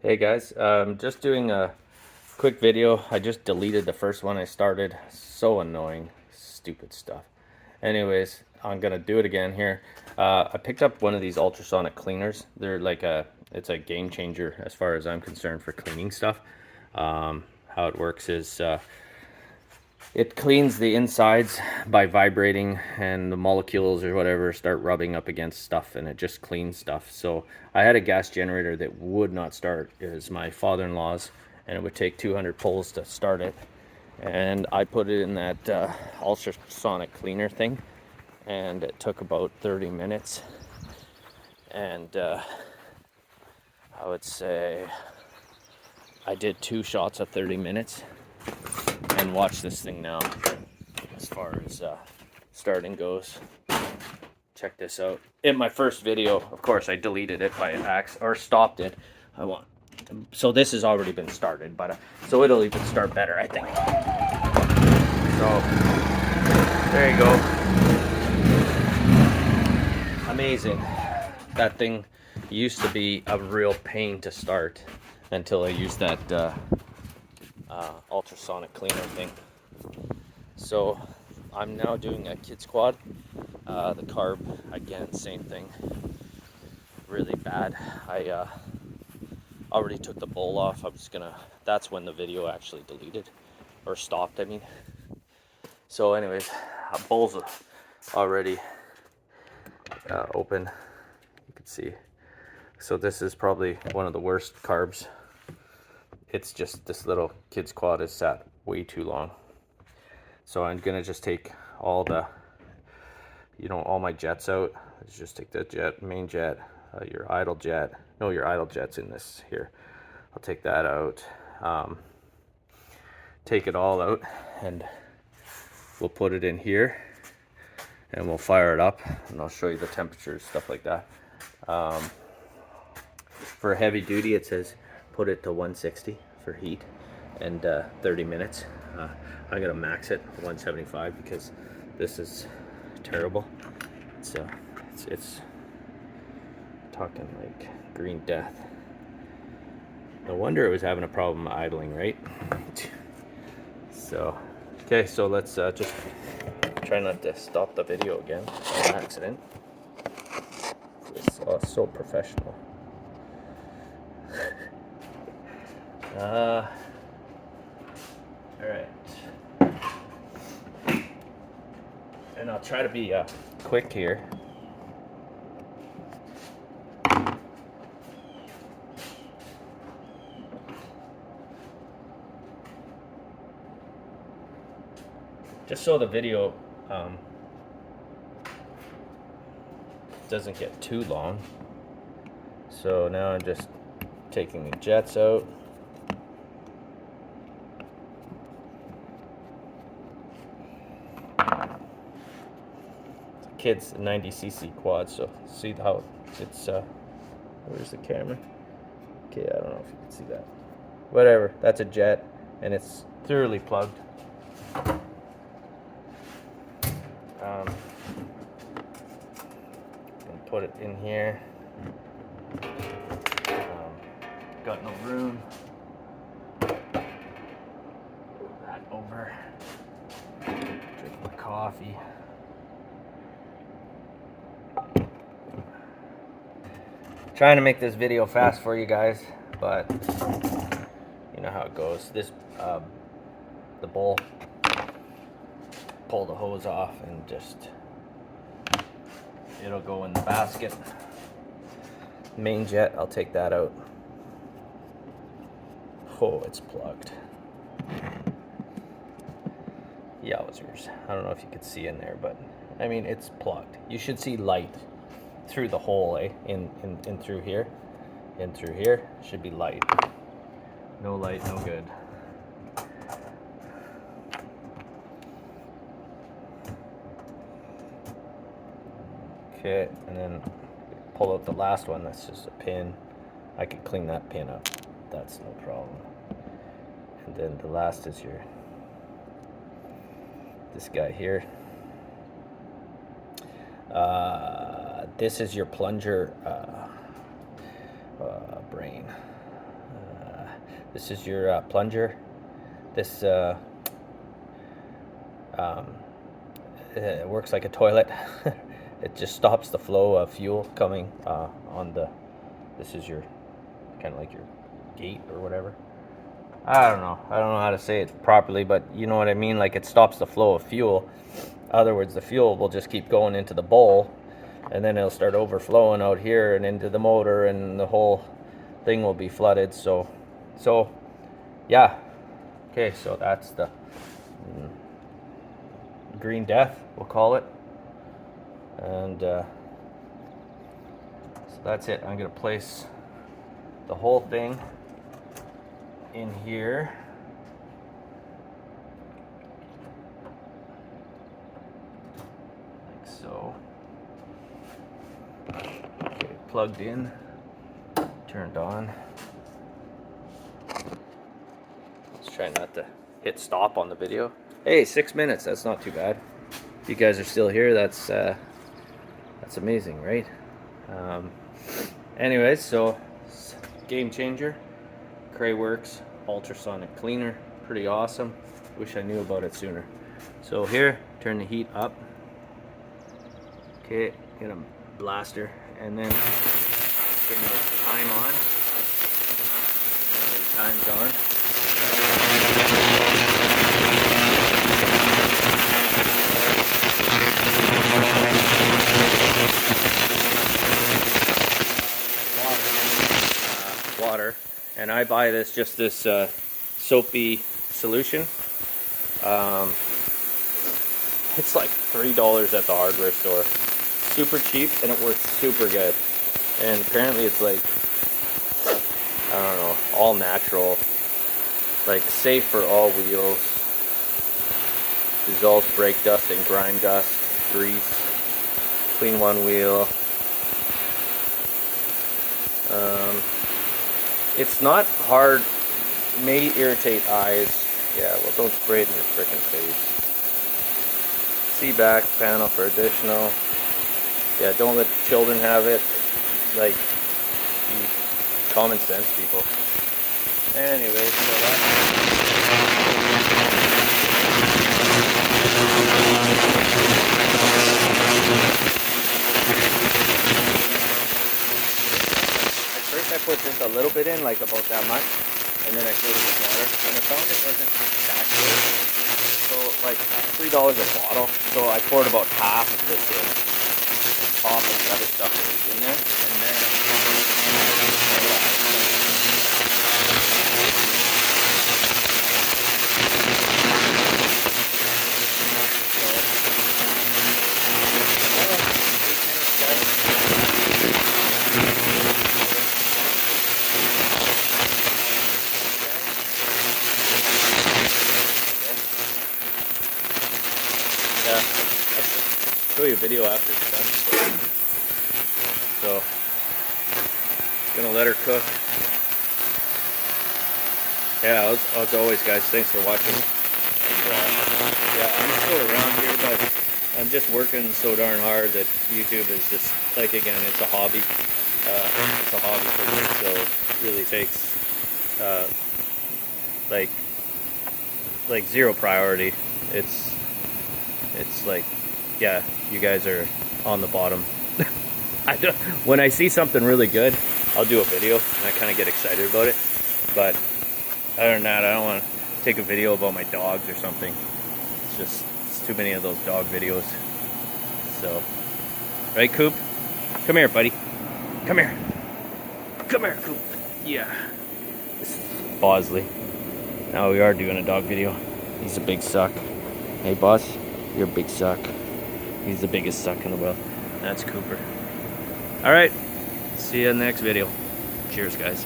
Hey guys, just doing a quick video. I just deleted the first one I started. So annoying, stupid stuff. Anyways, I'm gonna do it again here. I picked up one of these ultrasonic cleaners. They're like it's a game changer as far as I'm concerned for cleaning stuff. How it works is it cleans the insides by vibrating, and the molecules or whatever start rubbing up against stuff, and it just cleans stuff. So I had a gas generator that would not start. It was my father-in-law's, and it would take 200 pulls to start it. And I put it in that ultrasonic cleaner thing, and it took about 30 minutes. And I would say I did 2 shots of 30 minutes. And watch this thing now as far as starting goes. Check this out. In my first video, of course, I deleted it by accident or stopped it. So this has already been started, but so it'll even start better, I think. So there you go. Amazing. That thing used to be a real pain to start until I used that ultrasonic cleaner thing. So I'm now doing a kids quad. The carb, again, same thing. Really bad. I already took the bowl off. That's when the video actually deleted or stopped, I mean. So anyways, bowl's already open. You can see. So this is probably one of the worst carbs. It's just this little kids quad is sat way too long. So I'm gonna just take all my jets out. Let's just take the main jet, your idle jet. No, your idle jet's in this here. I'll take that out. Take it all out, and we'll put it in here, and we'll fire it up, and I'll show you the temperatures, stuff like that. For heavy duty, it says put it to 160 for heat and 30 minutes. I'm gonna max it 175 because this is terrible. It's talking like green death. No wonder it was having a problem idling, right? So, okay, so let's just try not to stop the video again by accident. It's so professional. All right. And I'll try to be quick here. Just so the video doesn't get too long. So now I'm just taking the jets out. Kids 90cc quad, so see how it's where's the camera? Okay, I don't know if you can see that. Whatever, that's a jet, and it's thoroughly plugged. And put it in here. Got no room. Move that over. Drink my coffee. Trying to make this video fast for you guys, but you know how it goes. This the bowl, pull the hose off, and just it'll go in the basket. Main jet, I'll take that out. Oh, it's plugged. Yowzers. I don't know if you could see in there, but I mean, it's plugged. You should see light through the hole, eh? In through here. In through here. Should be light. No light, no good. Okay, and then pull out the last one. That's just a pin. I could clean that pin up. That's no problem. And then the last is this guy here. This is your plunger brain. This is your plunger. This it works like a toilet. It just stops the flow of fuel coming on the, this is your kind of like your gate or whatever. I don't know how to say it properly, but you know what I mean. Like, it stops the flow of fuel. In other words, the fuel will just keep going into the bowl, and then it'll start overflowing out here and into the motor, and the whole thing will be flooded. So yeah. Okay, so that's the green death, we'll call it. And so that's it. I'm gonna place the whole thing in here. Like so. Okay, plugged in, turned on. Let's try not to hit stop on the video. Hey, 6 minutes, that's not too bad. If you guys are still here, that's amazing, right? Anyways, so game changer, Crayworks Ultrasonic cleaner, pretty awesome. Wish I knew about it sooner. So here, turn the heat up. Okay, get a blaster, and then turn the time on. And the time's on. Water, and I buy this soapy solution. It's like $3 at the hardware store. Super cheap, and it works super good. And apparently it's like, I don't know, all natural, like safe for all wheels. Dissolves brake dust and grime dust, grease, clean one wheel. It's not hard, may irritate eyes. Yeah, well, don't spray it in your frickin' face. See back panel for additional. Yeah, don't let children have it. Like, common sense, people. Anyway, so I put just a little bit in, like about that much, and then I filled it with water, and I found it wasn't that good. So like $3 a bottle, so I poured about half of this in, on top of the other stuff that was in there, and then I'll show you a video after it's done. So, gonna let her cook. Yeah, as always, guys, thanks for watching. And, yeah, I'm still around here, but I'm just working so darn hard that YouTube is just, like, again, it's a hobby. It's a hobby for me, so it really takes, like zero priority. It's like, yeah, you guys are on the bottom. When I see something really good, I'll do a video, and I kind of get excited about it. But other than that, I don't want to take a video about my dogs or something. It's too many of those dog videos. So, right, Coop? Come here, buddy. Come here. Come here, Coop. Yeah. This is Bosley. Now we are doing a dog video. He's a big suck. Hey, boss, you're a big suck. He's the biggest suck in the world. That's Cooper. All right. See you in the next video. Cheers, guys.